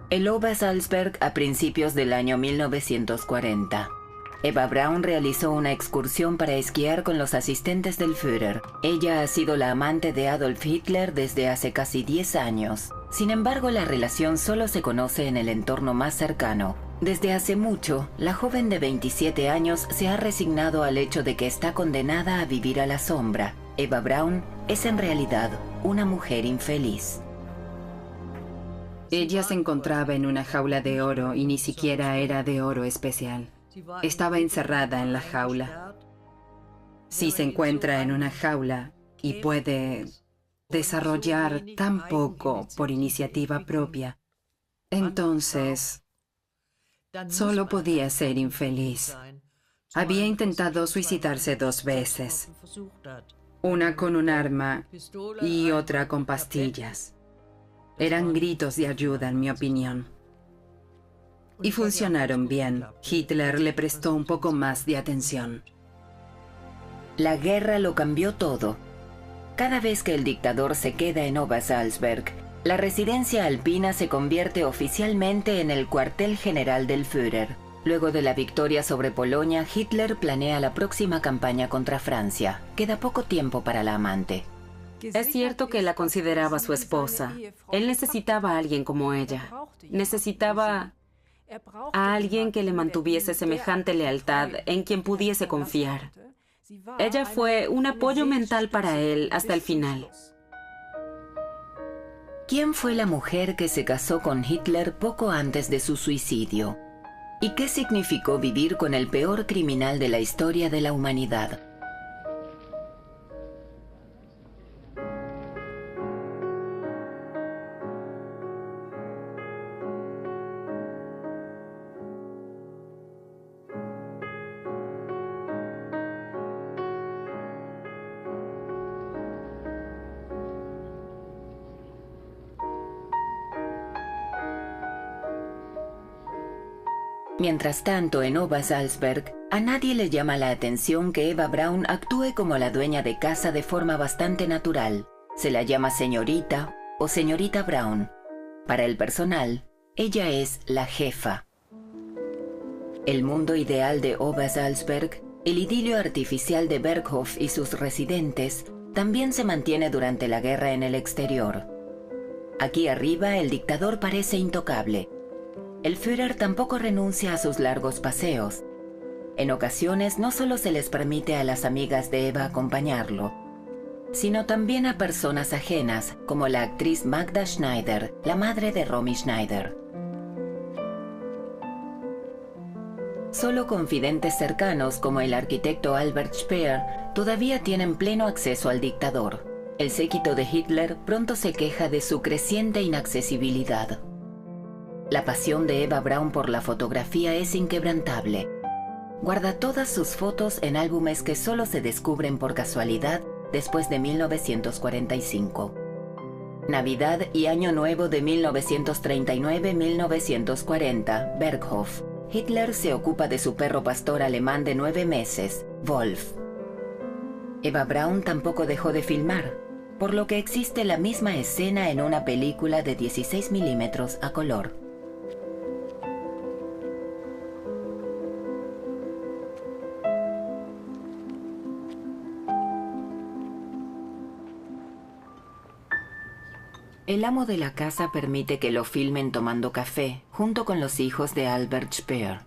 El Obersalzberg a principios del año 1940. Eva Braun realizó una excursión para esquiar con los asistentes del Führer. Ella ha sido la amante de Adolf Hitler desde hace casi 10 años. Sin embargo, la relación solo se conoce en el entorno más cercano. Desde hace mucho, la joven de 27 años se ha resignado al hecho de que está condenada a vivir a la sombra. Eva Braun es en realidad una mujer infeliz. Ella se encontraba en una jaula de oro y ni siquiera era de oro especial. Estaba encerrada en la jaula. Si se encuentra en una jaula y puede desarrollar tan poco por iniciativa propia, entonces solo podía ser infeliz. Había intentado suicidarse 2 veces, una con un arma y otra con pastillas. Eran gritos de ayuda, en mi opinión. Y funcionaron bien. Hitler le prestó un poco más de atención. La guerra lo cambió todo. Cada vez que el dictador se queda en Obersalzberg, la residencia alpina se convierte oficialmente en el cuartel general del Führer. Luego de la victoria sobre Polonia, Hitler planea la próxima campaña contra Francia. Queda poco tiempo para la amante. Es cierto que la consideraba su esposa. Él necesitaba a alguien como ella. Necesitaba a alguien que le mantuviese semejante lealtad, en quien pudiese confiar. Ella fue un apoyo mental para él hasta el final. ¿Quién fue la mujer que se casó con Hitler poco antes de su suicidio? ¿Y qué significó vivir con el peor criminal de la historia de la humanidad? Mientras tanto, en Obersalzberg, a nadie le llama la atención que Eva Braun actúe como la dueña de casa de forma bastante natural. Se la llama señorita o señorita Braun. Para el personal, ella es la jefa. El mundo ideal de Obersalzberg, el idilio artificial de Berghof y sus residentes, también se mantiene durante la guerra en el exterior. Aquí arriba, el dictador parece intocable. El Führer tampoco renuncia a sus largos paseos. En ocasiones no solo se les permite a las amigas de Eva acompañarlo, sino también a personas ajenas, como la actriz Magda Schneider, la madre de Romy Schneider. Solo confidentes cercanos como el arquitecto Albert Speer todavía tienen pleno acceso al dictador. El séquito de Hitler pronto se queja de su creciente inaccesibilidad. La pasión de Eva Braun por la fotografía es inquebrantable. Guarda todas sus fotos en álbumes que solo se descubren por casualidad después de 1945. Navidad y Año Nuevo de 1939-1940, Berghof. Hitler se ocupa de su perro pastor alemán de 9 meses, Wolf. Eva Braun tampoco dejó de filmar, por lo que existe la misma escena en una película de 16 milímetros a color. El amo de la casa permite que lo filmen tomando café, junto con los hijos de Albert Speer.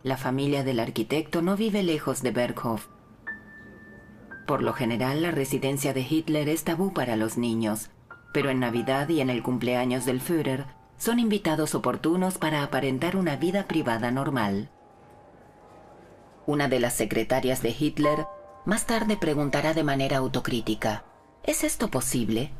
La familia del arquitecto no vive lejos de Berghof. Por lo general, la residencia de Hitler es tabú para los niños, pero en Navidad y en el cumpleaños del Führer son invitados oportunos para aparentar una vida privada normal. Una de las secretarias de Hitler más tarde preguntará de manera autocrítica: ¿es esto posible?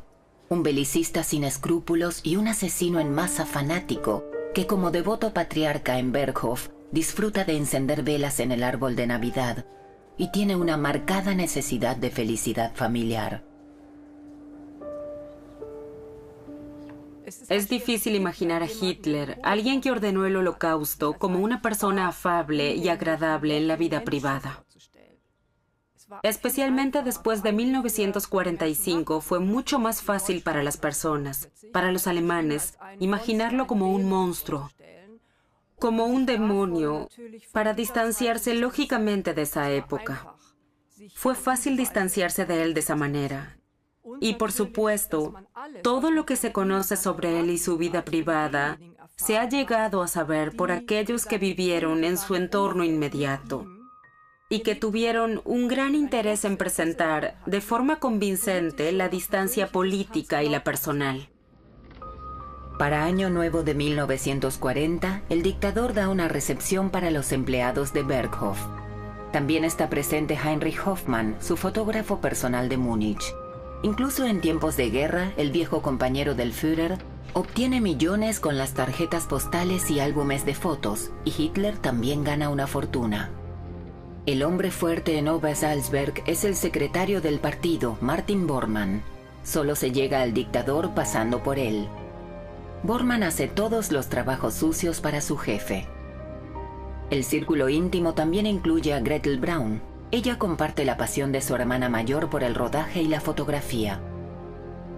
Un belicista sin escrúpulos y un asesino en masa fanático que, como devoto patriarca en Berghof, disfruta de encender velas en el árbol de Navidad y tiene una marcada necesidad de felicidad familiar. Es difícil imaginar a Hitler, alguien que ordenó el Holocausto, como una persona afable y agradable en la vida privada. Especialmente después de 1945, fue mucho más fácil para las personas, para los alemanes, imaginarlo como un monstruo, como un demonio, para distanciarse lógicamente de esa época. Fue fácil distanciarse de él de esa manera. Y por supuesto, todo lo que se conoce sobre él y su vida privada se ha llegado a saber por aquellos que vivieron en su entorno inmediato y que tuvieron un gran interés en presentar de forma convincente la distancia política y la personal. Para Año Nuevo de 1940, el dictador da una recepción para los empleados de Berghof. También está presente Heinrich Hoffmann, su fotógrafo personal de Múnich. Incluso en tiempos de guerra, el viejo compañero del Führer obtiene millones con las tarjetas postales y álbumes de fotos, y Hitler también gana una fortuna. El hombre fuerte en Obersalzberg es el secretario del partido, Martin Bormann. Solo se llega al dictador pasando por él. Bormann hace todos los trabajos sucios para su jefe. El círculo íntimo también incluye a Gretel Braun. Ella comparte la pasión de su hermana mayor por el rodaje y la fotografía.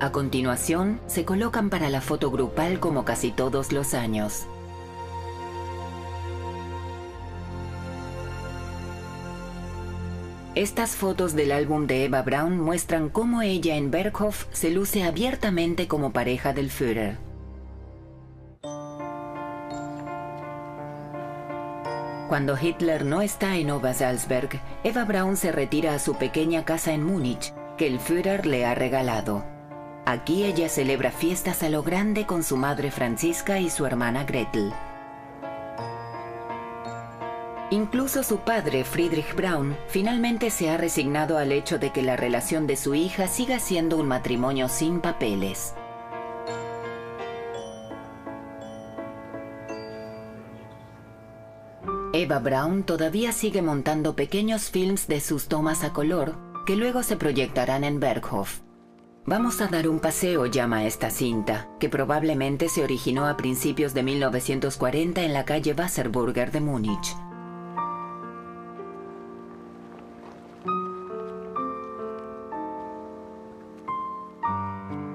A continuación, se colocan para la foto grupal como casi todos los años. Estas fotos del álbum de Eva Braun muestran cómo ella en Berghof se luce abiertamente como pareja del Führer. Cuando Hitler no está en Obersalzberg, Eva Braun se retira a su pequeña casa en Múnich, que el Führer le ha regalado. Aquí ella celebra fiestas a lo grande con su madre Franziska y su hermana Gretel. Incluso su padre, Friedrich Braun, finalmente se ha resignado al hecho de que la relación de su hija siga siendo un matrimonio sin papeles. Eva Braun todavía sigue montando pequeños films de sus tomas a color, que luego se proyectarán en Berghof. Vamos a dar un paseo, llama esta cinta, que probablemente se originó a principios de 1940 en la calle Wasserburger de Múnich.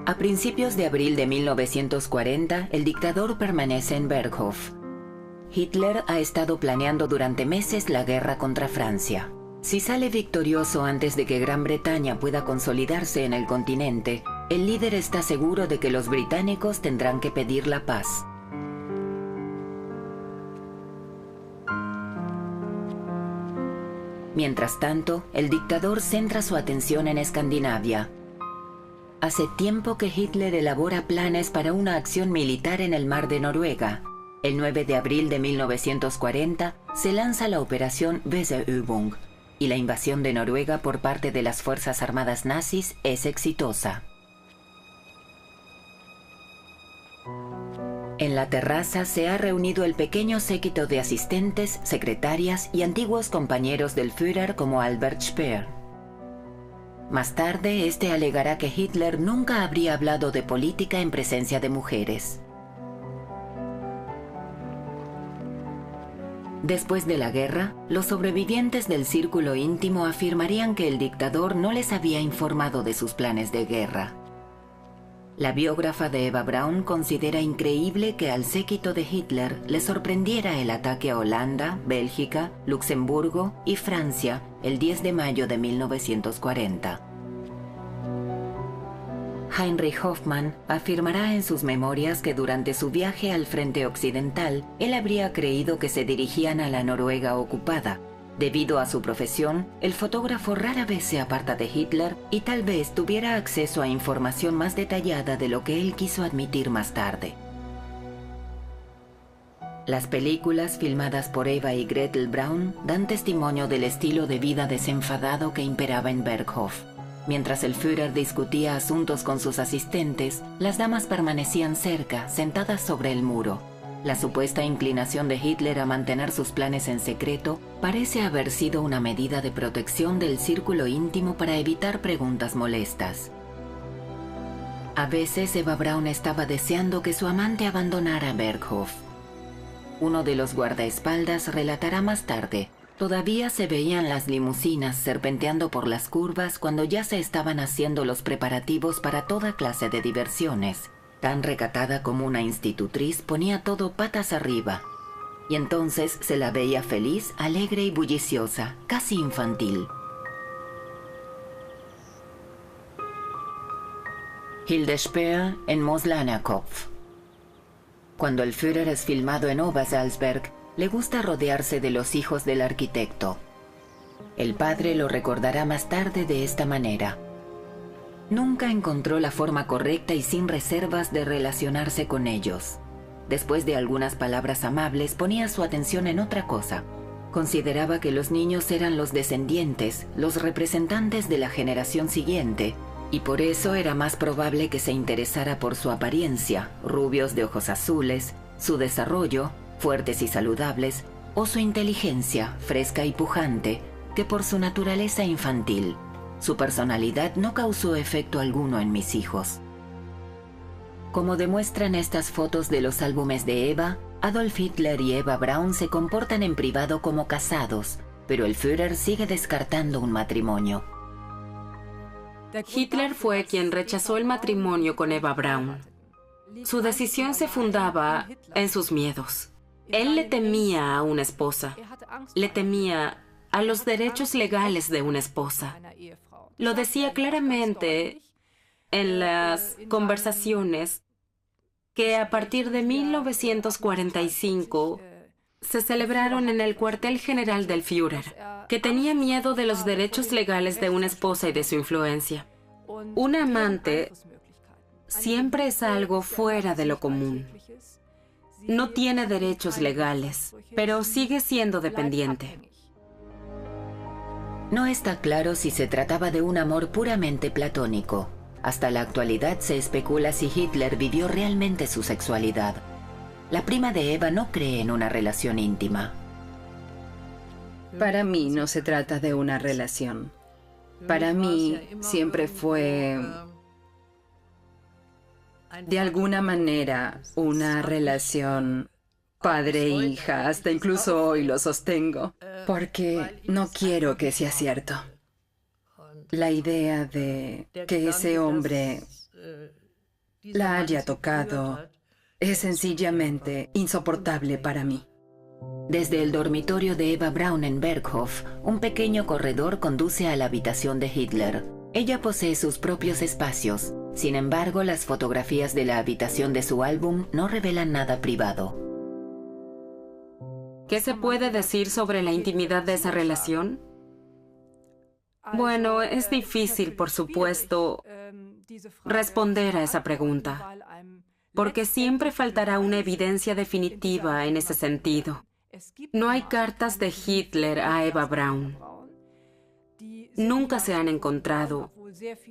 A principios de abril de 1940, el dictador permanece en Berghof. Hitler ha estado planeando durante meses la guerra contra Francia. Si sale victorioso antes de que Gran Bretaña pueda consolidarse en el continente, el líder está seguro de que los británicos tendrán que pedir la paz. Mientras tanto, el dictador centra su atención en Escandinavia. Hace tiempo que Hitler elabora planes para una acción militar en el mar de Noruega. El 9 de abril de 1940 se lanza la operación Weserübung y la invasión de Noruega por parte de las fuerzas armadas nazis es exitosa. En la terraza se ha reunido el pequeño séquito de asistentes, secretarias y antiguos compañeros del Führer como Albert Speer. Más tarde, este alegará que Hitler nunca habría hablado de política en presencia de mujeres. Después de la guerra, los sobrevivientes del círculo íntimo afirmarían que el dictador no les había informado de sus planes de guerra. La biógrafa de Eva Braun considera increíble que al séquito de Hitler le sorprendiera el ataque a Holanda, Bélgica, Luxemburgo y Francia el 10 de mayo de 1940. Heinrich Hoffmann afirmará en sus memorias que durante su viaje al frente occidental, él habría creído que se dirigían a la Noruega ocupada. Debido a su profesión, el fotógrafo rara vez se aparta de Hitler y tal vez tuviera acceso a información más detallada de lo que él quiso admitir más tarde. Las películas filmadas por Eva y Gretel Braun dan testimonio del estilo de vida desenfadado que imperaba en Berghof. Mientras el Führer discutía asuntos con sus asistentes, las damas permanecían cerca, sentadas sobre el muro. La supuesta inclinación de Hitler a mantener sus planes en secreto parece haber sido una medida de protección del círculo íntimo para evitar preguntas molestas. A veces Eva Braun estaba deseando que su amante abandonara Berghof. Uno de los guardaespaldas relatará más tarde: Todavía se veían las limusinas serpenteando por las curvas cuando ya se estaban haciendo los preparativos para toda clase de diversiones. Tan recatada como una institutriz, ponía todo patas arriba. Y entonces se la veía feliz, alegre y bulliciosa, casi infantil. Hilde Speer en Moslana-Kopf. Cuando el Führer es filmado en Obersalzberg, le gusta rodearse de los hijos del arquitecto. El padre lo recordará más tarde de esta manera. Nunca encontró la forma correcta y sin reservas de relacionarse con ellos. Después de algunas palabras amables, ponía su atención en otra cosa. Consideraba que los niños eran los descendientes, los representantes de la generación siguiente, y por eso era más probable que se interesara por su apariencia, rubios de ojos azules, su desarrollo, fuertes y saludables, o su inteligencia, fresca y pujante, que por su naturaleza infantil. Su personalidad no causó efecto alguno en mis hijos. Como demuestran estas fotos de los álbumes de Eva, Adolf Hitler y Eva Braun se comportan en privado como casados, pero el Führer sigue descartando un matrimonio. Hitler fue quien rechazó el matrimonio con Eva Braun. Su decisión se fundaba en sus miedos. Él le temía a una esposa. Le temía a los derechos legales de una esposa. Lo decía claramente en las conversaciones que a partir de 1945 se celebraron en el cuartel general del Führer, que tenía miedo de los derechos legales de una esposa y de su influencia. Un amante siempre es algo fuera de lo común. No tiene derechos legales, pero sigue siendo dependiente. No está claro si se trataba de un amor puramente platónico. Hasta la actualidad se especula si Hitler vivió realmente su sexualidad. La prima de Eva no cree en una relación íntima. Para mí no se trata de una relación. Para mí siempre fue, de alguna manera, una relación padre-hija. Hasta incluso hoy lo sostengo, porque no quiero que sea cierto. La idea de que ese hombre la haya tocado es sencillamente insoportable para mí. Desde el dormitorio de Eva Braun en Berghof, un pequeño corredor conduce a la habitación de Hitler. Ella posee sus propios espacios. Sin embargo, las fotografías de la habitación de su álbum no revelan nada privado. ¿Qué se puede decir sobre la intimidad de esa relación? Bueno, es difícil, por supuesto, responder a esa pregunta, porque siempre faltará una evidencia definitiva en ese sentido. No hay cartas de Hitler a Eva Braun. Nunca se han encontrado,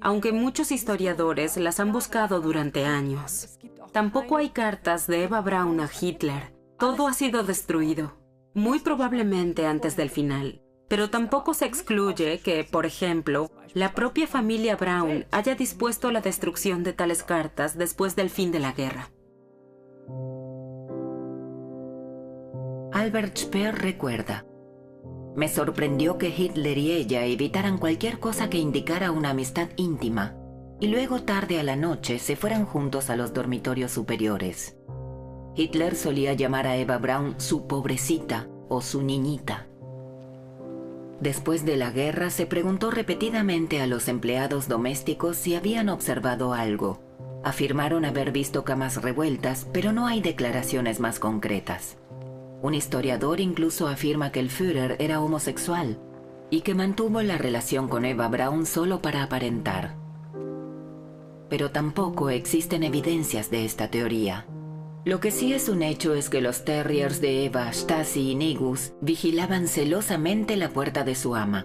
aunque muchos historiadores las han buscado durante años. Tampoco hay cartas de Eva Braun a Hitler. Todo ha sido destruido, muy probablemente antes del final. Pero tampoco se excluye que, por ejemplo, la propia familia Braun haya dispuesto la destrucción de tales cartas después del fin de la guerra. Albert Speer recuerda: me sorprendió que Hitler y ella evitaran cualquier cosa que indicara una amistad íntima, y luego tarde a la noche se fueran juntos a los dormitorios superiores. Hitler solía llamar a Eva Braun su pobrecita o su niñita. Después de la guerra se preguntó repetidamente a los empleados domésticos si habían observado algo. Afirmaron haber visto camas revueltas, pero no hay declaraciones más concretas. Un historiador incluso afirma que el Führer era homosexual y que mantuvo la relación con Eva Braun solo para aparentar. Pero tampoco existen evidencias de esta teoría. Lo que sí es un hecho es que los terriers de Eva, Stasi y Negus vigilaban celosamente la puerta de su ama.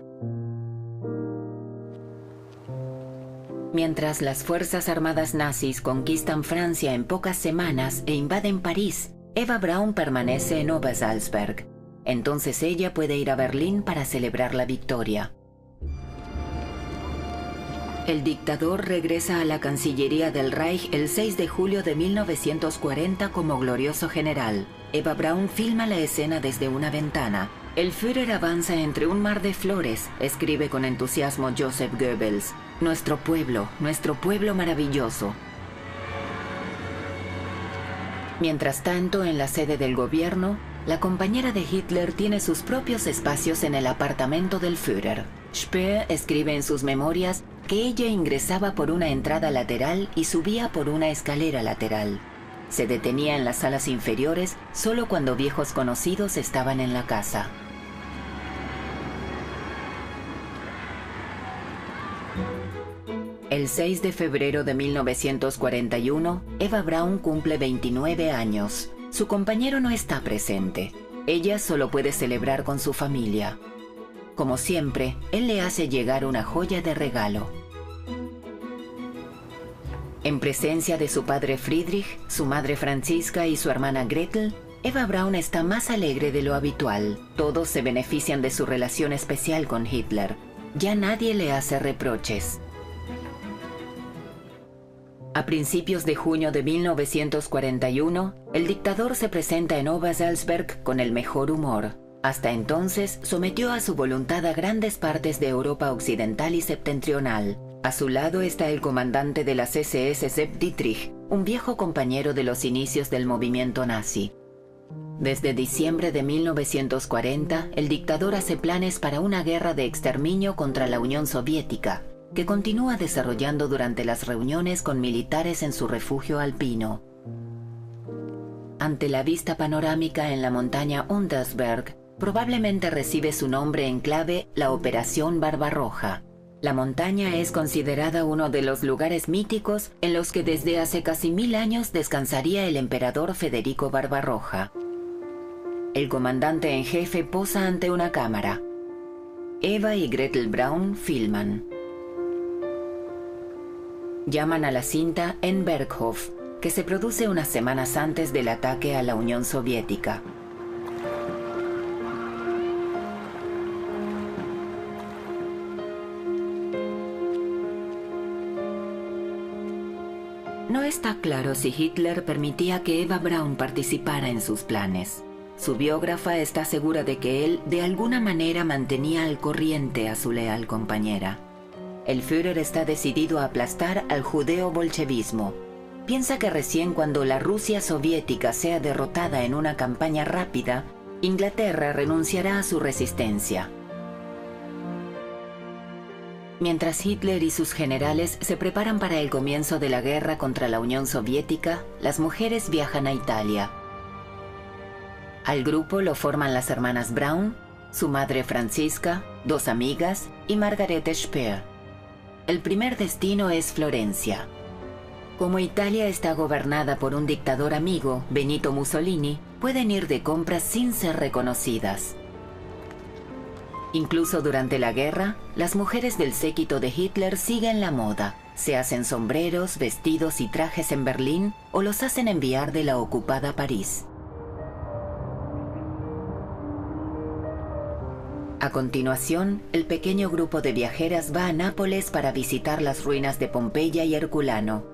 Mientras las fuerzas armadas nazis conquistan Francia en pocas semanas e invaden París, Eva Braun permanece en Obersalzberg. Entonces ella puede ir a Berlín para celebrar la victoria. El dictador regresa a la Cancillería del Reich el 6 de julio de 1940 como glorioso general. Eva Braun filma la escena desde una ventana. El Führer avanza entre un mar de flores, escribe con entusiasmo Joseph Goebbels. Nuestro pueblo maravilloso. Mientras tanto, en la sede del gobierno, la compañera de Hitler tiene sus propios espacios en el apartamento del Führer. Speer escribe en sus memorias que ella ingresaba por una entrada lateral y subía por una escalera lateral. Se detenía en las salas inferiores solo cuando viejos conocidos estaban en la casa. El 6 de febrero de 1941, Eva Braun cumple 29 años. Su compañero no está presente. Ella solo puede celebrar con su familia. Como siempre, él le hace llegar una joya de regalo. En presencia de su padre Friedrich, su madre Franziska y su hermana Gretel, Eva Braun está más alegre de lo habitual. Todos se benefician de su relación especial con Hitler. Ya nadie le hace reproches. A principios de junio de 1941, el dictador se presenta en Obersalzberg con el mejor humor. Hasta entonces, sometió a su voluntad a grandes partes de Europa occidental y septentrional. A su lado está el comandante de las SS Sepp Dietrich, un viejo compañero de los inicios del movimiento nazi. Desde diciembre de 1940, el dictador hace planes para una guerra de exterminio contra la Unión Soviética, que continúa desarrollando durante las reuniones con militares en su refugio alpino. Ante la vista panorámica en la montaña Untersberg, probablemente recibe su nombre en clave la Operación Barbarroja. La montaña es considerada uno de los lugares míticos en los que desde hace casi 1000 años descansaría el emperador Federico Barbarroja. El comandante en jefe posa ante una cámara. Eva y Gretel Braun filman. Llaman a la cinta En Berghof, que se produce unas semanas antes del ataque a la Unión Soviética. No está claro si Hitler permitía que Eva Braun participara en sus planes. Su biógrafa está segura de que él, de alguna manera, mantenía al corriente a su leal compañera. El Führer está decidido a aplastar al judeo-bolchevismo. Piensa que recién cuando la Rusia soviética sea derrotada en una campaña rápida, Inglaterra renunciará a su resistencia. Mientras Hitler y sus generales se preparan para el comienzo de la guerra contra la Unión Soviética, las mujeres viajan a Italia. Al grupo lo forman las hermanas Braun, su madre Franziska, 2 amigas y Margarete Speer. El primer destino es Florencia. Como Italia está gobernada por un dictador amigo, Benito Mussolini, pueden ir de compras sin ser reconocidas. Incluso durante la guerra, las mujeres del séquito de Hitler siguen la moda. Se hacen sombreros, vestidos y trajes en Berlín o los hacen enviar de la ocupada París. A continuación, el pequeño grupo de viajeras va a Nápoles para visitar las ruinas de Pompeya y Herculano.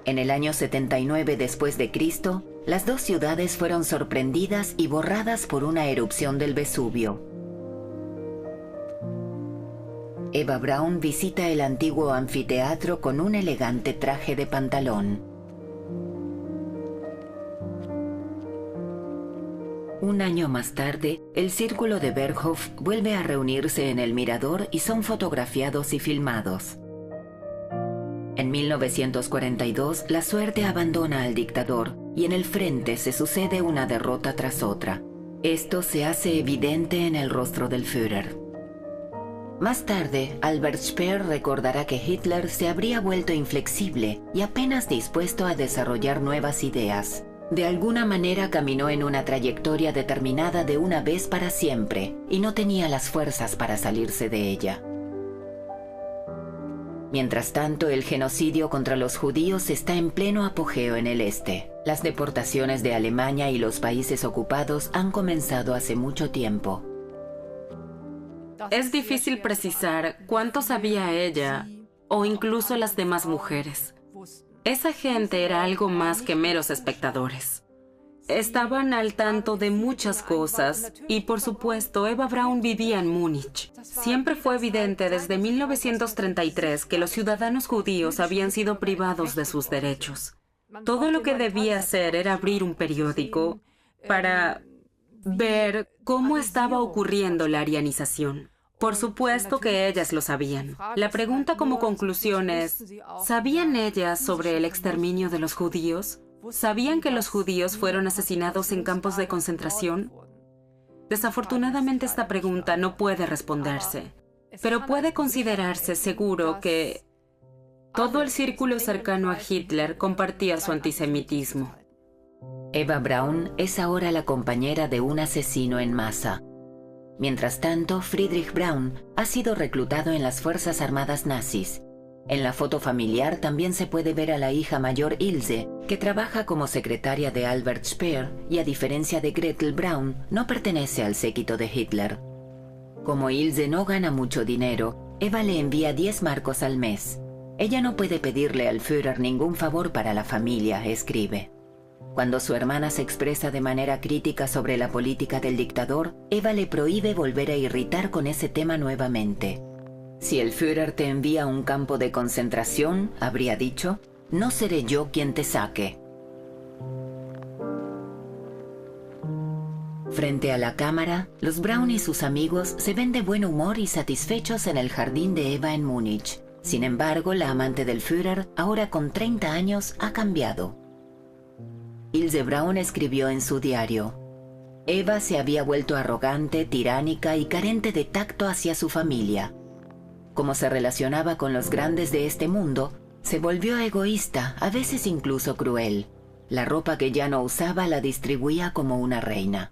En el año 79 después de Cristo, las 2 ciudades fueron sorprendidas y borradas por una erupción del Vesubio. Eva Braun visita el antiguo anfiteatro con un elegante traje de pantalón. Un año más tarde, el círculo de Berghof vuelve a reunirse en el mirador y son fotografiados y filmados. En 1942, la suerte abandona al dictador y en el frente se sucede una derrota tras otra. Esto se hace evidente en el rostro del Führer. Más tarde, Albert Speer recordará que Hitler se habría vuelto inflexible y apenas dispuesto a desarrollar nuevas ideas. De alguna manera caminó en una trayectoria determinada de una vez para siempre y no tenía las fuerzas para salirse de ella. Mientras tanto, el genocidio contra los judíos está en pleno apogeo en el este. Las deportaciones de Alemania y los países ocupados han comenzado hace mucho tiempo. Es difícil precisar cuánto sabía ella o incluso las demás mujeres. Esa gente era algo más que meros espectadores. Estaban al tanto de muchas cosas y, por supuesto, Eva Braun vivía en Múnich. Siempre fue evidente desde 1933 que los ciudadanos judíos habían sido privados de sus derechos. Todo lo que debía hacer era abrir un periódico para ver cómo estaba ocurriendo la arianización. Por supuesto que ellas lo sabían. La pregunta como conclusión es, ¿sabían ellas sobre el exterminio de los judíos? ¿Sabían que los judíos fueron asesinados en campos de concentración? Desafortunadamente esta pregunta no puede responderse, pero puede considerarse seguro que todo el círculo cercano a Hitler compartía su antisemitismo. Eva Braun es ahora la compañera de un asesino en masa. Mientras tanto, Friedrich Braun ha sido reclutado en las Fuerzas Armadas nazis. En la foto familiar también se puede ver a la hija mayor Ilse, que trabaja como secretaria de Albert Speer y, a diferencia de Gretel Braun, no pertenece al séquito de Hitler. Como Ilse no gana mucho dinero, Eva le envía 10 marcos al mes. Ella no puede pedirle al Führer ningún favor para la familia, escribe. Cuando su hermana se expresa de manera crítica sobre la política del dictador, Eva le prohíbe volver a irritar con ese tema nuevamente. Si el Führer te envía a un campo de concentración, habría dicho, no seré yo quien te saque. Frente a la cámara, los Braun y sus amigos se ven de buen humor y satisfechos en el jardín de Eva en Múnich. Sin embargo, la amante del Führer, ahora con 30 años, ha cambiado. Ilse Braun escribió en su diario, Eva se había vuelto arrogante, tiránica y carente de tacto hacia su familia. Como se relacionaba con los grandes de este mundo, se volvió egoísta, a veces incluso cruel. La ropa que ya no usaba la distribuía como una reina.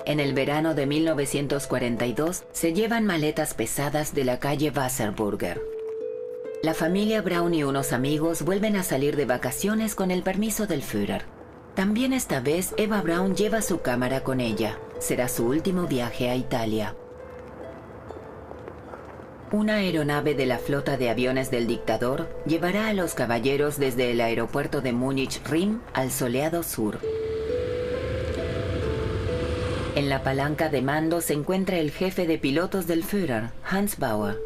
En el verano de 1942 se llevan maletas pesadas de la calle Wasserburger. La familia Braun y unos amigos vuelven a salir de vacaciones con el permiso del Führer. También esta vez Eva Braun lleva su cámara con ella. Será su último viaje a Italia. Una aeronave de la flota de aviones del dictador llevará a los caballeros desde el aeropuerto de Múnich-Riem al soleado sur. En la palanca de mando se encuentra el jefe de pilotos del Führer, Hans Bauer.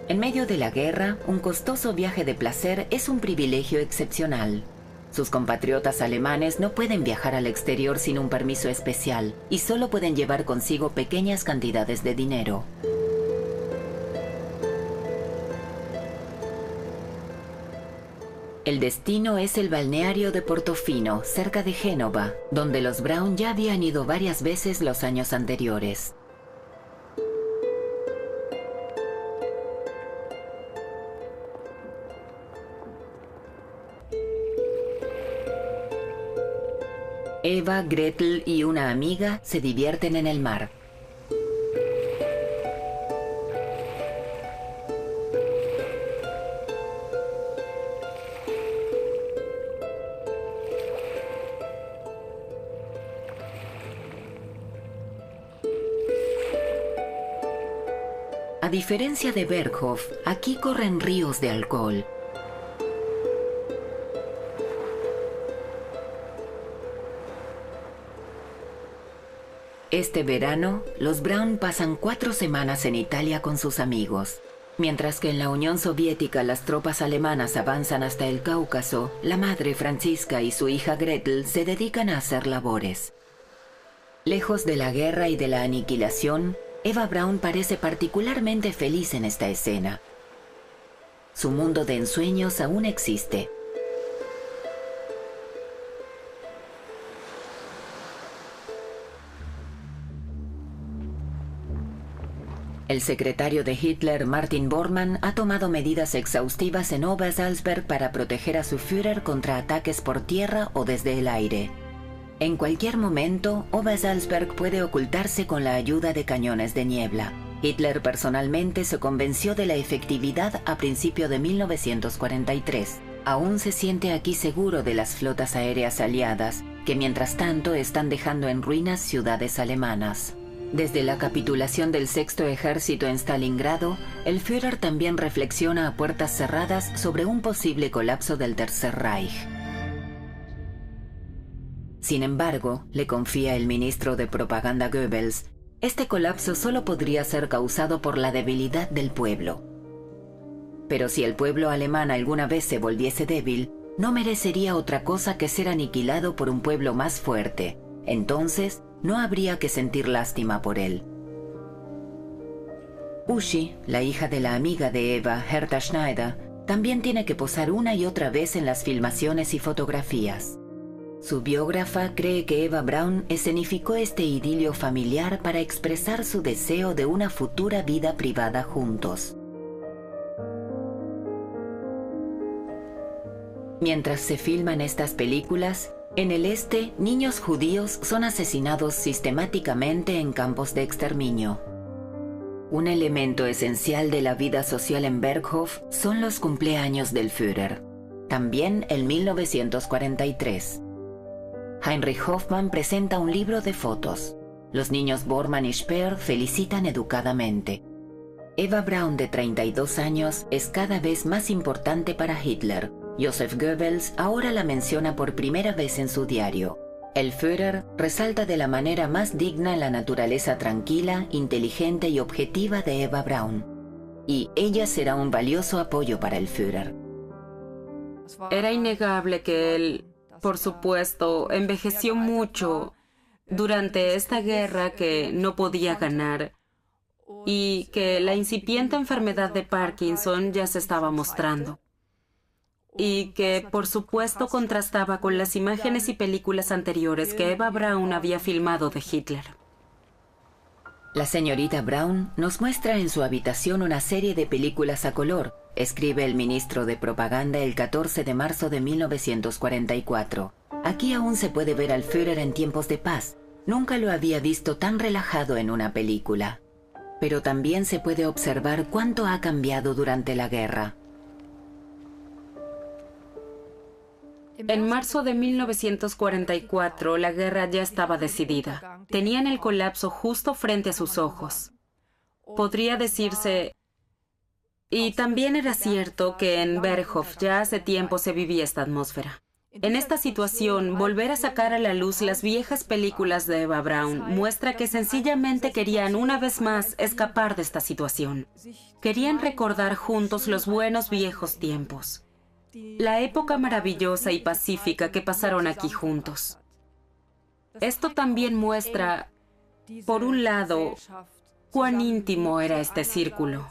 En medio de la guerra, un costoso viaje de placer es un privilegio excepcional. Sus compatriotas alemanes no pueden viajar al exterior sin un permiso especial y solo pueden llevar consigo pequeñas cantidades de dinero. El destino es el balneario de Portofino, cerca de Génova, donde los Braun ya habían ido varias veces los años anteriores. Eva, Gretel y una amiga se divierten en el mar. A diferencia de Berghof, aquí corren ríos de alcohol. Este verano, los Braun pasan 4 semanas en Italia con sus amigos. Mientras que en la Unión Soviética las tropas alemanas avanzan hasta el Cáucaso, la madre Franziska y su hija Gretel se dedican a hacer labores. Lejos de la guerra y de la aniquilación, Eva Braun parece particularmente feliz en esta escena. Su mundo de ensueños aún existe. El secretario de Hitler, Martin Bormann, ha tomado medidas exhaustivas en Obersalzberg para proteger a su Führer contra ataques por tierra o desde el aire. En cualquier momento, Obersalzberg puede ocultarse con la ayuda de cañones de niebla. Hitler personalmente se convenció de la efectividad a principio de 1943. Aún se siente aquí seguro de las flotas aéreas aliadas, que mientras tanto están dejando en ruinas ciudades alemanas. Desde la capitulación del Sexto Ejército en Stalingrado, el Führer también reflexiona a puertas cerradas sobre un posible colapso del Tercer Reich. Sin embargo, le confía el ministro de propaganda Goebbels, este colapso solo podría ser causado por la debilidad del pueblo. Pero si el pueblo alemán alguna vez se volviese débil, no merecería otra cosa que ser aniquilado por un pueblo más fuerte. Entonces, no habría que sentir lástima por él. Uschi, la hija de la amiga de Eva, Hertha Schneider, también tiene que posar una y otra vez en las filmaciones y fotografías. Su biógrafa cree que Eva Braun escenificó este idilio familiar para expresar su deseo de una futura vida privada juntos. Mientras se filman estas películas, en el este, niños judíos son asesinados sistemáticamente en campos de exterminio. Un elemento esencial de la vida social en Berghof son los cumpleaños del Führer. También en 1943. Heinrich Hoffmann presenta un libro de fotos. Los niños Bormann y Speer felicitan educadamente. Eva Braun, de 32 años, es cada vez más importante para Hitler. Joseph Goebbels ahora la menciona por primera vez en su diario. El Führer resalta de la manera más digna la naturaleza tranquila, inteligente y objetiva de Eva Braun. Y ella será un valioso apoyo para el Führer. Era innegable que él, por supuesto, envejeció mucho durante esta guerra que no podía ganar y que la incipiente enfermedad de Parkinson ya se estaba mostrando. Y que, por supuesto, contrastaba con las imágenes y películas anteriores que Eva Braun había filmado de Hitler. La señorita Braun nos muestra en su habitación una serie de películas a color, escribe el ministro de propaganda el 14 de marzo de 1944. Aquí aún se puede ver al Führer en tiempos de paz. Nunca lo había visto tan relajado en una película. Pero también se puede observar cuánto ha cambiado durante la guerra. En marzo de 1944, la guerra ya estaba decidida. Tenían el colapso justo frente a sus ojos. Podría decirse... Y también era cierto que en Berghof ya hace tiempo se vivía esta atmósfera. En esta situación, volver a sacar a la luz las viejas películas de Eva Braun muestra que sencillamente querían una vez más escapar de esta situación. Querían recordar juntos los buenos viejos tiempos. La época maravillosa y pacífica que pasaron aquí juntos. Esto también muestra, por un lado, cuán íntimo era este círculo.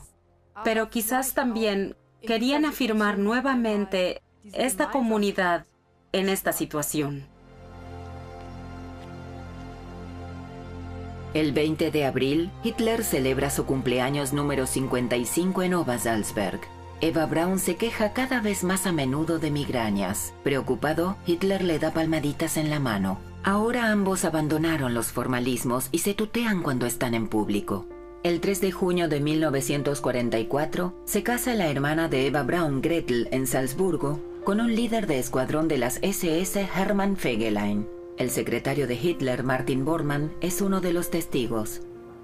Pero quizás también querían afirmar nuevamente esta comunidad en esta situación. El 20 de abril, Hitler celebra su cumpleaños número 55 en Obersalzberg. Eva Braun se queja cada vez más a menudo de migrañas. Preocupado, Hitler le da palmaditas en la mano. Ahora ambos abandonaron los formalismos y se tutean cuando están en público. El 3 de junio de 1944, se casa la hermana de Eva Braun, Gretel, en Salzburgo, con un líder de escuadrón de las SS, Hermann Fegelein. El secretario de Hitler, Martin Bormann, es uno de los testigos.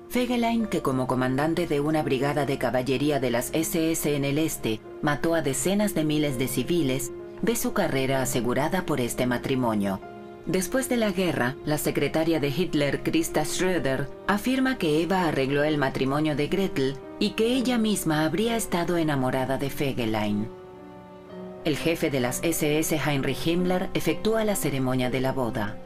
Fegelein, que como comandante de una brigada de caballería de las SS en el este, mató a decenas de miles de civiles, ve su carrera asegurada por este matrimonio. Después de la guerra, la secretaria de Hitler, Christa Schröder, afirma que Eva arregló el matrimonio de Gretel y que ella misma habría estado enamorada de Fegelein. El jefe de las SS, Heinrich Himmler, efectúa la ceremonia de la boda.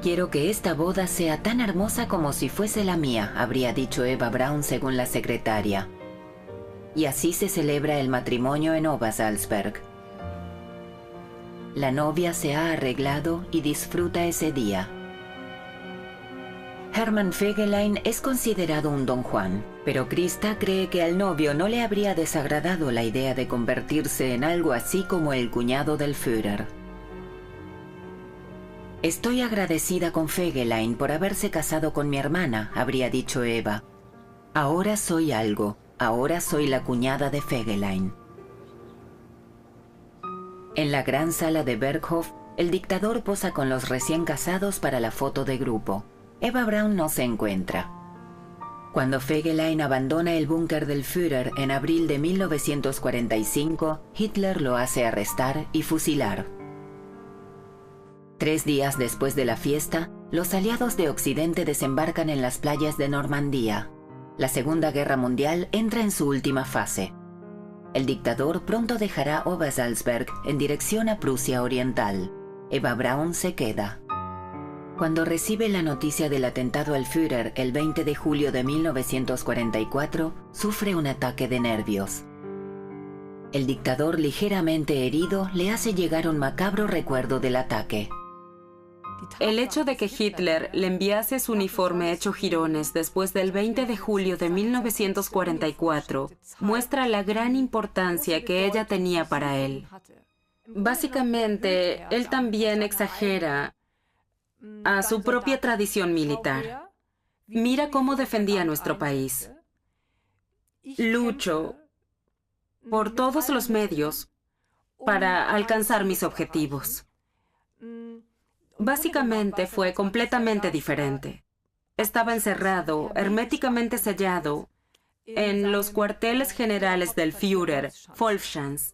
Quiero que esta boda sea tan hermosa como si fuese la mía, habría dicho Eva Braun según la secretaria. Y así se celebra el matrimonio en Obersalzberg. La novia se ha arreglado y disfruta ese día. Hermann Fegelein es considerado un don Juan, pero Christa cree que al novio no le habría desagradado la idea de convertirse en algo así como el cuñado del Führer. Estoy agradecida con Fegelein por haberse casado con mi hermana, habría dicho Eva. Ahora soy algo, ahora soy la cuñada de Fegelein. En la gran sala de Berghof, el dictador posa con los recién casados para la foto de grupo. Eva Braun no se encuentra. Cuando Fegelein abandona el búnker del Führer en abril de 1945, Hitler lo hace arrestar y fusilar. 3 días después de la fiesta, los aliados de Occidente desembarcan en las playas de Normandía. La Segunda Guerra Mundial entra en su última fase. El dictador pronto dejará Obersalzberg en dirección a Prusia Oriental. Eva Braun se queda. Cuando recibe la noticia del atentado al Führer el 20 de julio de 1944, sufre un ataque de nervios. El dictador, ligeramente herido, le hace llegar un macabro recuerdo del ataque. El hecho de que Hitler le enviase su uniforme hecho jirones después del 20 de julio de 1944 muestra la gran importancia que ella tenía para él. Básicamente, él también exagera a su propia tradición militar. Mira cómo defendía nuestro país. Lucho por todos los medios para alcanzar mis objetivos. Básicamente fue completamente diferente. Estaba encerrado, herméticamente sellado, en los cuarteles generales del Führer, Wolfschanz.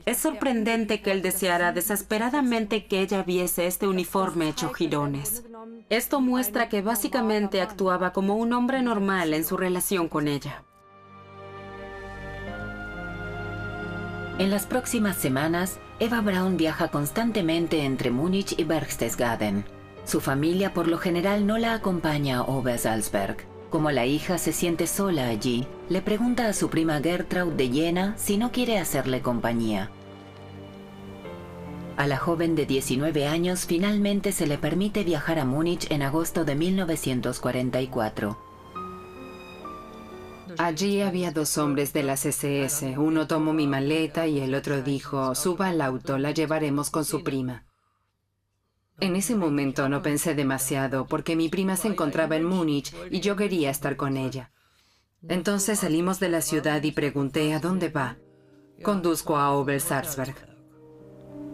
Es sorprendente que él deseara desesperadamente que ella viese este uniforme hecho jirones. Esto muestra que básicamente actuaba como un hombre normal en su relación con ella. En las próximas semanas, Eva Braun viaja constantemente entre Múnich y Berchtesgaden. Su familia por lo general no la acompaña a Obersalzberg. Como la hija se siente sola allí, le pregunta a su prima Gertraud de Jena si no quiere hacerle compañía. A la joven de 19 años finalmente se le permite viajar a Múnich en agosto de 1944. Allí había 2 hombres de las SS. Uno tomó mi maleta y el otro dijo, suba al auto, la llevaremos con su prima. En ese momento no pensé demasiado porque mi prima se encontraba en Múnich y yo quería estar con ella. Entonces salimos de la ciudad y pregunté, ¿a dónde va? Conduzco a Obersalzberg.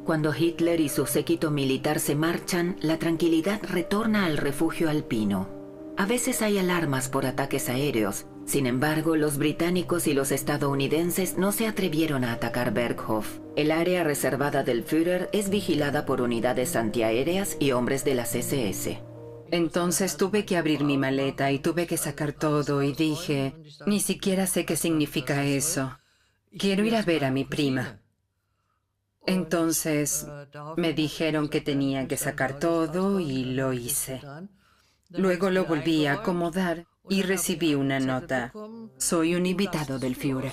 Cuando Hitler y su séquito militar se marchan, la tranquilidad retorna al refugio alpino. A veces hay alarmas por ataques aéreos. Sin embargo, los británicos y los estadounidenses no se atrevieron a atacar Berghof. El área reservada del Führer es vigilada por unidades antiaéreas y hombres de las SS. Entonces tuve que abrir mi maleta y tuve que sacar todo y dije, ni siquiera sé qué significa eso. Quiero ir a ver a mi prima. Entonces me dijeron que tenía que sacar todo y lo hice. Luego lo volví a acomodar y recibí una nota. Soy un invitado del Führer.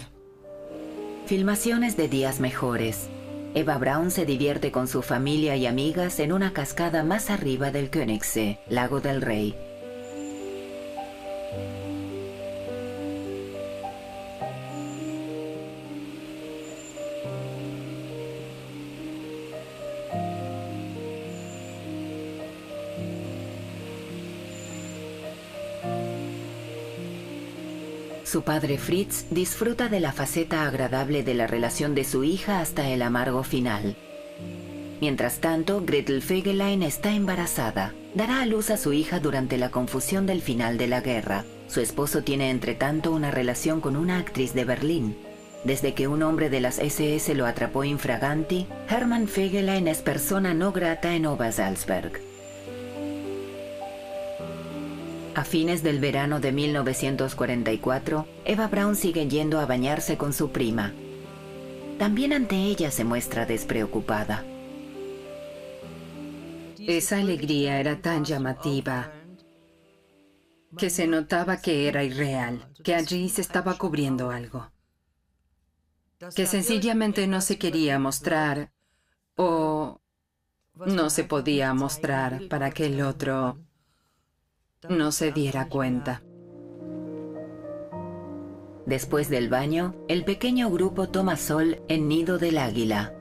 Filmaciones de días mejores. Eva Braun se divierte con su familia y amigas en una cascada más arriba del Königssee, Lago del Rey. Su padre Fritz disfruta de la faceta agradable de la relación de su hija hasta el amargo final. Mientras tanto, Gretel Fegelein está embarazada. Dará a luz a su hija durante la confusión del final de la guerra. Su esposo tiene entre tanto una relación con una actriz de Berlín. Desde que un hombre de las SS lo atrapó infraganti, Hermann Fegelein es persona no grata en Obersalzberg. A fines del verano de 1944, Eva Braun sigue yendo a bañarse con su prima. También ante ella se muestra despreocupada. Esa alegría era tan llamativa que se notaba que era irreal, que allí se estaba cubriendo algo, que sencillamente no se quería mostrar o no se podía mostrar para que el otro no se diera cuenta. Después del baño, el pequeño grupo toma sol en Nido del Águila.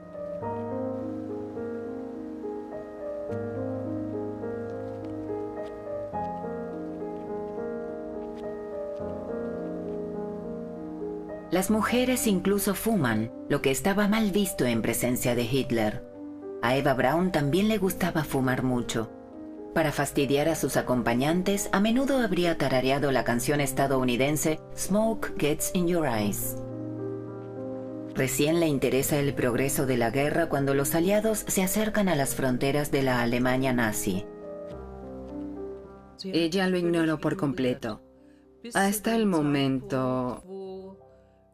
Las mujeres incluso fuman, lo que estaba mal visto en presencia de Hitler. A Eva Braun también le gustaba fumar mucho. Para fastidiar a sus acompañantes, a menudo habría tarareado la canción estadounidense Smoke Gets in Your Eyes. Recién le interesa el progreso de la guerra cuando los aliados se acercan a las fronteras de la Alemania nazi. Ella lo ignoró por completo, hasta el momento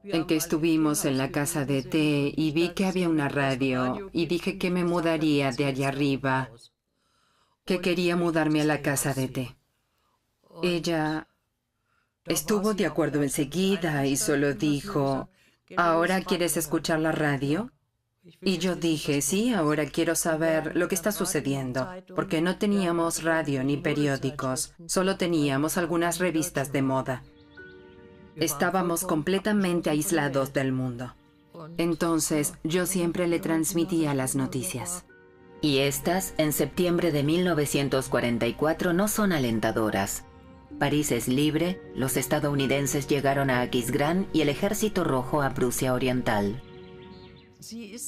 en que estuvimos en la casa de té y vi que había una radio y dije que me mudaría de allá arriba, que quería mudarme a la casa de té. Ella estuvo de acuerdo enseguida y solo dijo, ¿ahora quieres escuchar la radio? Y yo dije, sí, ahora quiero saber lo que está sucediendo, porque no teníamos radio ni periódicos, solo teníamos algunas revistas de moda. Estábamos completamente aislados del mundo. Entonces, yo siempre le transmitía las noticias. Y estas, en septiembre de 1944, no son alentadoras. París es libre, los estadounidenses llegaron a Aquisgrán y el Ejército Rojo a Prusia Oriental.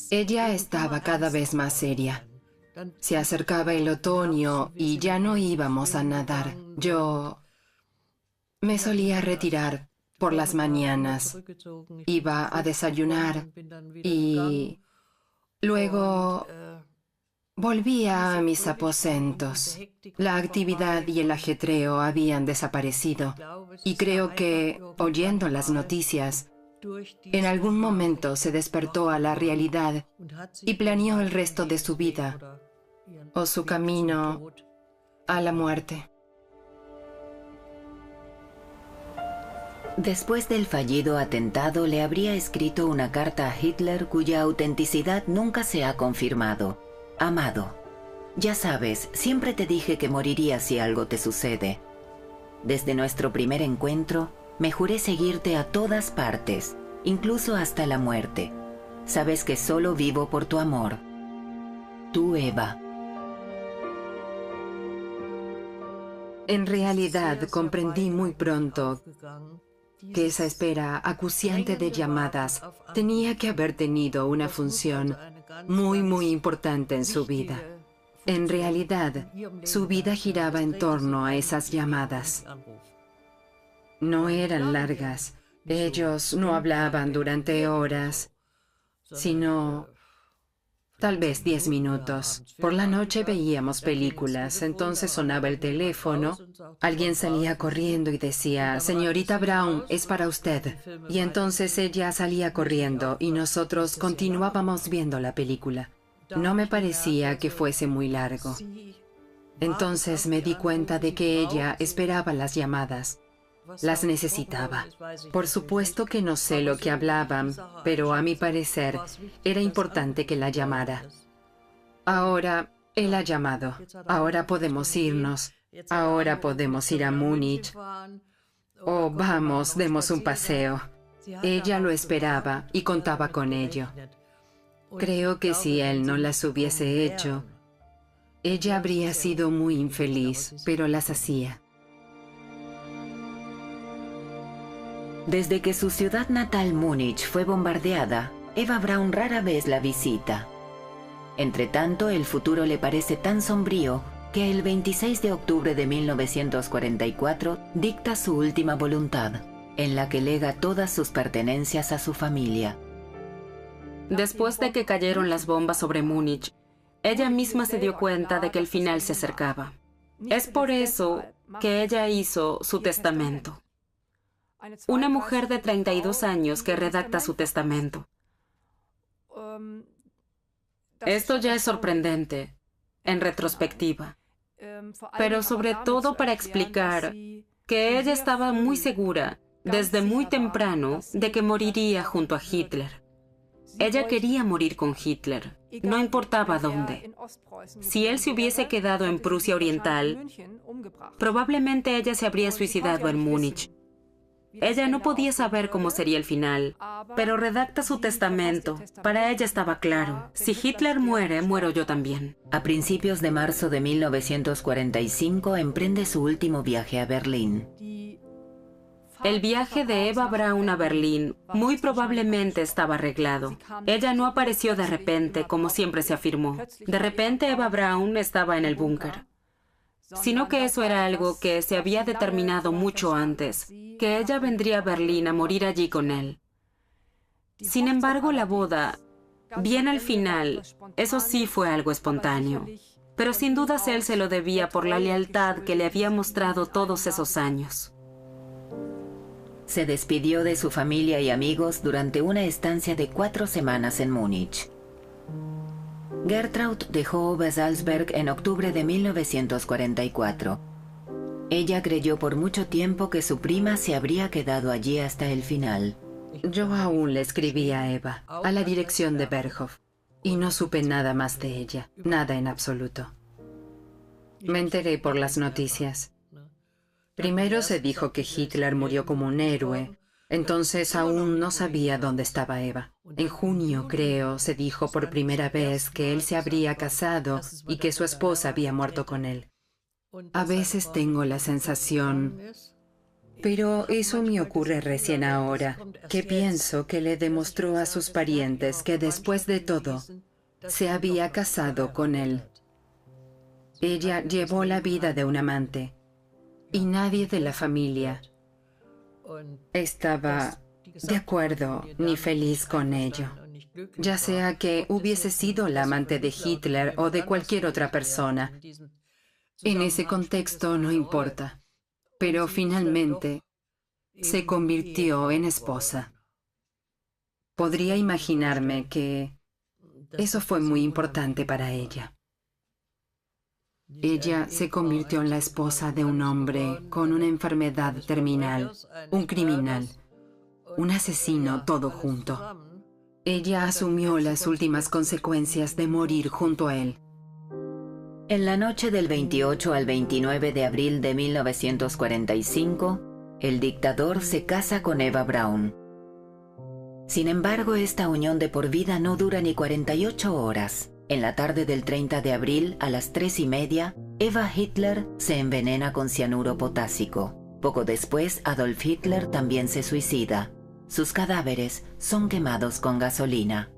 Ella estaba cada vez más seria. Se acercaba el otoño y ya no íbamos a nadar. Yo me solía retirar por las mañanas. Iba a desayunar y luego volvía a mis aposentos. La actividad y el ajetreo habían desaparecido y creo que, oyendo las noticias, en algún momento se despertó a la realidad y planeó el resto de su vida o su camino a la muerte. Después del fallido atentado, le habría escrito una carta a Hitler cuya autenticidad nunca se ha confirmado. Amado, ya sabes, siempre te dije que moriría si algo te sucede. Desde nuestro primer encuentro, me juré seguirte a todas partes, incluso hasta la muerte. Sabes que solo vivo por tu amor. Tú, Eva. En realidad, comprendí muy pronto que esa espera acuciante de llamadas tenía que haber tenido una función muy importante en su vida. En realidad, su vida giraba en torno a esas llamadas. No eran largas. Ellos no hablaban durante horas, sino tal vez 10 minutos. Por la noche veíamos películas, entonces sonaba el teléfono, alguien salía corriendo y decía, «Señorita Braun, es para usted». Y entonces ella salía corriendo y nosotros continuábamos viendo la película. No me parecía que fuese muy largo. Entonces me di cuenta de que ella esperaba las llamadas. Las necesitaba. Por supuesto que no sé lo que hablaban, pero a mi parecer era importante que la llamara. Ahora, él ha llamado. Ahora podemos irnos. Ahora podemos ir a Múnich. Oh, vamos, demos un paseo. Ella lo esperaba y contaba con ello. Creo que si él no las hubiese hecho, ella habría sido muy infeliz, pero las hacía. Desde que su ciudad natal, Múnich, fue bombardeada, Eva Braun rara vez la visita. Entretanto, el futuro le parece tan sombrío que el 26 de octubre de 1944 dicta su última voluntad, en la que lega todas sus pertenencias a su familia. Después de que cayeron las bombas sobre Múnich, ella misma se dio cuenta de que el final se acercaba. Es por eso que ella hizo su testamento. Una mujer de 32 años que redacta su testamento. Esto ya es sorprendente, en retrospectiva, pero sobre todo para explicar que ella estaba muy segura, desde muy temprano, de que moriría junto a Hitler. Ella quería morir con Hitler, no importaba dónde. Si él se hubiese quedado en Prusia Oriental, probablemente ella se habría suicidado en Múnich. Ella no podía saber cómo sería el final, pero redacta su testamento. Para ella estaba claro, si Hitler muere, muero yo también. A principios de marzo de 1945 emprende su último viaje a Berlín. El viaje de Eva Braun a Berlín muy probablemente estaba arreglado. Ella no apareció de repente, como siempre se afirmó. De repente Eva Braun estaba en el búnker. Sino que eso era algo que se había determinado mucho antes, que ella vendría a Berlín a morir allí con él. Sin embargo, la boda, bien al final, eso sí fue algo espontáneo. Pero sin dudas él se lo debía por la lealtad que le había mostrado todos esos años. Se despidió de su familia y amigos durante una estancia de 4 semanas en Múnich. Gertraud dejó Obersalzberg en octubre de 1944. Ella creyó por mucho tiempo que su prima se habría quedado allí hasta el final. Yo aún le escribí a Eva, a la dirección de Berghof, y no supe nada más de ella, nada en absoluto. Me enteré por las noticias. Primero se dijo que Hitler murió como un héroe, entonces aún no sabía dónde estaba Eva. En junio, creo, se dijo por primera vez que él se habría casado y que su esposa había muerto con él. A veces tengo la sensación, pero eso me ocurre recién ahora, que pienso que le demostró a sus parientes que después de todo, se había casado con él. Ella llevó la vida de un amante, y nadie de la familia estaba de acuerdo ni feliz con ello, ya sea que hubiese sido la amante de Hitler o de cualquier otra persona. En ese contexto no importa, pero finalmente se convirtió en esposa. Podría imaginarme que eso fue muy importante para ella. Ella se convirtió en la esposa de un hombre con una enfermedad terminal, un criminal, un asesino, todo junto. Ella asumió las últimas consecuencias de morir junto a él. En la noche del 28 al 29 de abril de 1945, el dictador se casa con Eva Braun. Sin embargo, esta unión de por vida no dura ni 48 horas. En la tarde del 30 de abril, a las 3:30, Eva Hitler se envenena con cianuro potásico. Poco después, Adolf Hitler también se suicida. Sus cadáveres son quemados con gasolina.